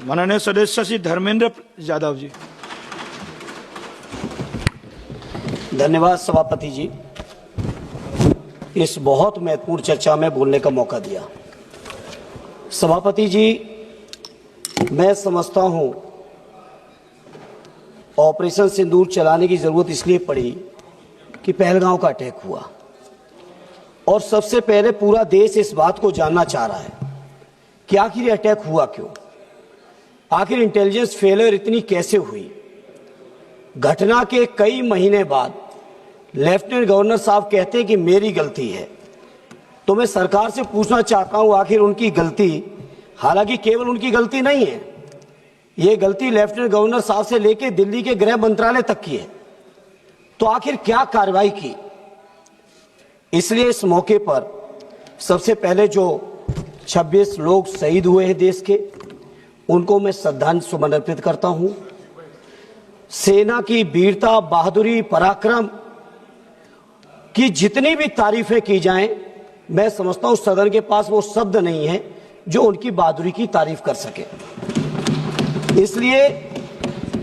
माननीय सदस्य श्री धर्मेंद्र यादव जी। धन्यवाद सभापति जी, इस बहुत महत्वपूर्ण चर्चा में बोलने का मौका दिया। सभापति जी, मैं समझता हूं ऑपरेशन सिंदूर चलाने की जरूरत इसलिए पड़ी कि पहलगांव का अटैक हुआ और सबसे पहले पूरा देश इस बात को जानना चाह रहा है कि आखिर ये अटैक हुआ क्यों, आखिर इंटेलिजेंस फेलियर इतनी कैसे हुई। घटना के कई महीने बाद लेफ्टिनेंट गवर्नर साहब कहते हैं कि मेरी गलती है, तो मैं सरकार से पूछना चाहता हूं आखिर उनकी गलती, हालांकि केवल उनकी गलती नहीं है, ये गलती लेफ्टिनेंट गवर्नर साहब से लेकर दिल्ली के गृह मंत्रालय तक की है, तो आखिर क्या कार्रवाई की। इसलिए इस मौके पर सबसे पहले जो 26 लोग शहीद हुए हैं देश के, उनको मैं श्रद्धांजलि सुमन अर्पित करता हूं। सेना की वीरता, बहादुरी, पराक्रम की जितनी भी तारीफें की जाएं, मैं समझता हूं सदन के पास वो शब्द नहीं है जो उनकी बहादुरी की तारीफ कर सके। इसलिए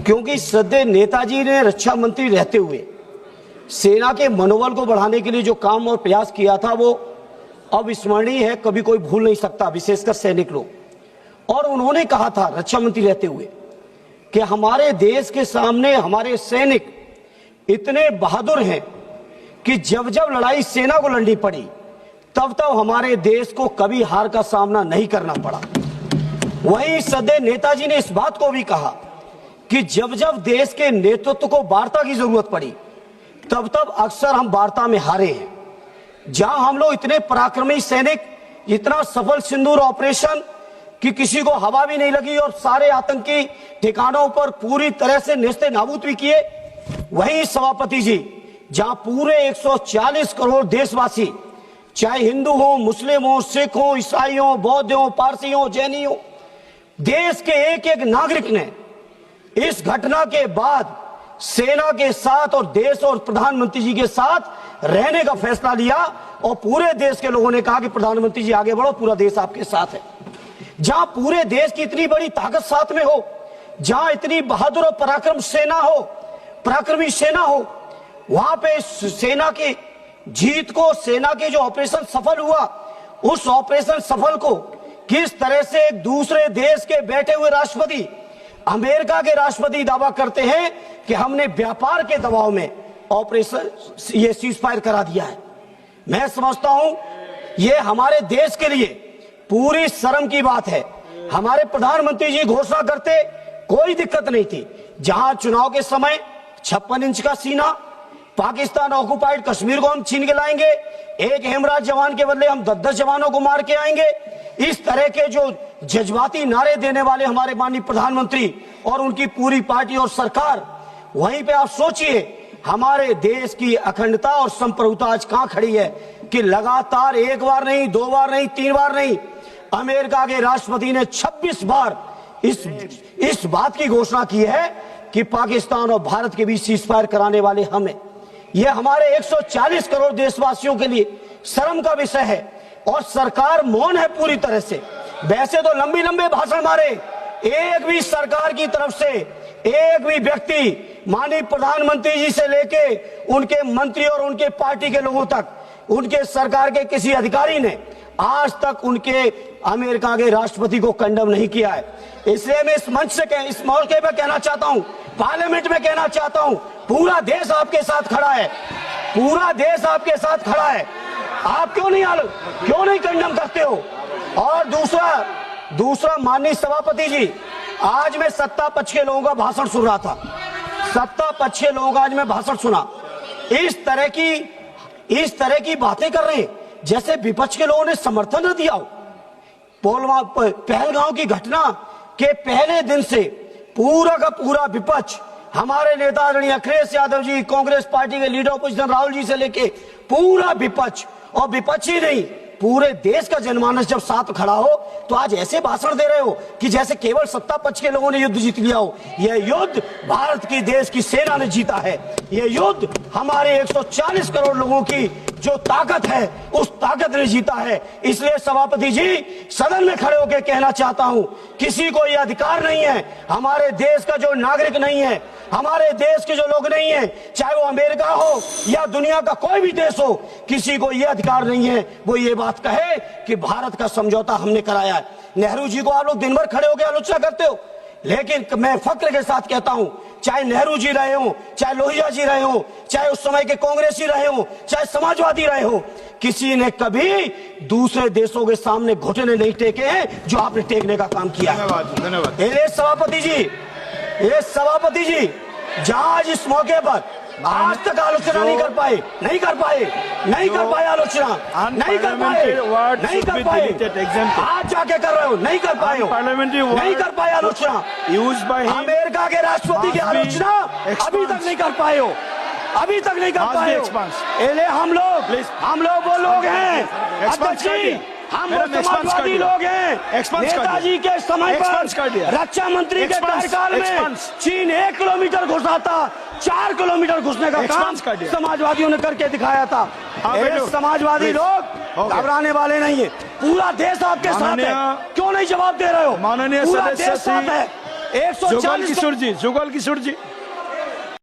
क्योंकि श्रद्धेय नेताजी ने रक्षा मंत्री रहते हुए सेना के मनोबल को बढ़ाने के लिए जो काम और प्रयास किया था वो अविस्मरणीय है, कभी कोई भूल नहीं सकता, विशेषकर सैनिक लोग। और उन्होंने कहा था रक्षा मंत्री रहते हुए कि हमारे देश के सामने हमारे सैनिक इतने बहादुर हैं कि जब जब लड़ाई सेना को लड़नी पड़ी तब तब हमारे देश को कभी हार का सामना नहीं करना पड़ा। वहीं श्रद्धेय नेताजी ने इस बात को भी कहा कि जब जब देश के नेतृत्व को वार्ता की जरूरत पड़ी तब तब अक्सर हम वार्ता में हारे हैं। जहां हम लोग इतने पराक्रमी सैनिक, इतना सफल सिंदूर ऑपरेशन कि किसी को हवा भी नहीं लगी और सारे आतंकी ठिकानों पर पूरी तरह से नेस्ते नाबूद भी किए, वहीं सभापति जी जहां पूरे 140 करोड़ देशवासी, चाहे हिंदू हो, मुस्लिम हो, सिख हो, ईसाई हो, बौद्ध हो, पारसी हो, जैनी हो, देश के एक एक नागरिक ने इस घटना के बाद सेना के साथ और देश और प्रधानमंत्री जी के साथ रहने का फैसला लिया और पूरे देश के लोगों ने कहा कि प्रधानमंत्री जी आगे बढ़ो, पूरा देश आपके साथ है। जहां पूरे देश की इतनी बड़ी ताकत साथ में हो, जहां इतनी बहादुर और पराक्रमी सेना हो, वहां पे सेना की जीत को, सेना के जो ऑपरेशन सफल हुआ, उस ऑपरेशन सफल को किस तरह से एक दूसरे देश के बैठे हुए राष्ट्रपति, अमेरिका के राष्ट्रपति दावा करते हैं कि हमने व्यापार के दबाव में ऑपरेशन ये सीजफायर करा दिया है। मैं समझता हूं ये हमारे देश के लिए पूरी शर्म की बात है। हमारे प्रधानमंत्री जी घोषणा करते कोई दिक्कत नहीं थी, जहां चुनाव के समय 56 इंच का सीना, पाकिस्तान ऑक्युपाइड कश्मीर को हम छीन के लाएंगे, एक हेमराज जवान के बदले हम 10-10 जवानों को मार के आएंगे, इस तरह के जो जज्बाती नारे देने वाले हमारे माननीय प्रधानमंत्री और उनकी पूरी पार्टी और सरकार, वहीं पे आप सोचिए हमारे देश की अखंडता और संप्रभुता आज कहां खड़ी है कि लगातार एक बार नहीं, 2 बार नहीं, 3 बार नहीं, अमेरिका के राष्ट्रपति ने 26 बार इस बात की घोषणा की है कि पाकिस्तान और भारत के बीच सीजफायर कराने वाले हम हैं। यह हमारे 140 करोड़ देशवासियों के लिए शर्म का विषय है और सरकार मौन है पूरी तरह से। वैसे तो लंबे भाषण मारे, एक भी सरकार की तरफ से एक भी व्यक्ति माननीय प्रधानमंत्री जी से लेके उनके मंत्री और उनके पार्टी के लोगों तक, उनके सरकार के किसी अधिकारी ने आज तक उनके अमेरिका के राष्ट्रपति को कंडम नहीं किया है। इसलिए मैं इस मंच से इस मौके पर कहना चाहता हूं, पार्लियामेंट में कहना चाहता हूं, पूरा देश आपके साथ खड़ा है, पूरा देश आपके साथ खड़ा है। आप क्यों नहीं कंडम करते हो। और दूसरा माननीय सभापति जी, आज मैं सत्ता पक्ष के लोगों का भाषण सुन रहा था, सत्ता पक्ष के लोगों का आज मैं भाषण सुना, इस तरह की बातें कर रहे हैं जैसे विपक्ष के लोगों ने समर्थन न दिया हो। पहलगांव की घटना के पहले दिन से पूरा का पूरा विपक्ष, हमारे नेता आदरणीय अखिलेश यादव जी, कांग्रेस पार्टी के लीडर अपोजिशन राहुल जी से लेके पूरा विपक्ष, और विपक्ष ही नहीं पूरे देश का जनमानस जब साथ खड़ा हो तो आज ऐसे भाषण दे रहे हो कि जैसे केवल सत्ता पक्ष के लोगों ने युद्ध जीत लिया हो। यह युद्ध भारत की देश की सेना ने जीता है, यह युद्ध हमारे 140 करोड़ लोगों की जो ताकत है उस ताकत ने जीता है। इसलिए सभापति जी, सदन में खड़े होकर कहना चाहता हूं, किसी को यह अधिकार नहीं है, हमारे देश का जो नागरिक नहीं है, हमारे देश के जो लोग नहीं है, चाहे वो अमेरिका हो या दुनिया का कोई भी देश हो, किसी को यह अधिकार नहीं है वो ये बात कहे कि भारत का समझौता हमने कराया है। नेहरू जी को आप लोग दिन भर खड़े होकर आलोचना करते हो, लेकिन मैं फक्र के साथ कहता हूं, चाहे नेहरू जी रहे हो, चाहे लोहिया जी रहे हो, चाहे उस समय के कांग्रेसी रहे हो, चाहे समाजवादी रहे हो, किसी ने कभी दूसरे देशों के सामने घुटने नहीं टेके हैं जो आपने टेकने का काम किया। धन्यवाद। ये सभापति जी, जहां आज इस मौके पर आज तक आलोचना नहीं कर पाए आलोचना नहीं कर पाए, आज जाके कर रहे हो, नहीं कर पाए आलोचना। अमेरिका के राष्ट्रपति की आलोचना अभी तक नहीं कर पाए हो। हम लोग वो लोग हैं, अध्यक्ष जी, हम समाजवादी लोग हैं। नेताजी के समय पर रक्षा मंत्री के कार्यकाल में चीन 1 किलोमीटर घुसा था, 4 किलोमीटर घुसने का काम समाजवादियों ने करके दिखाया था। समाजवादी लोग घबराने वाले नहीं है, पूरा देश आपके साथ है। क्यों नहीं जवाब दे रहे हो? माननीय पूरा देश साथ है। जुगल किशोर जी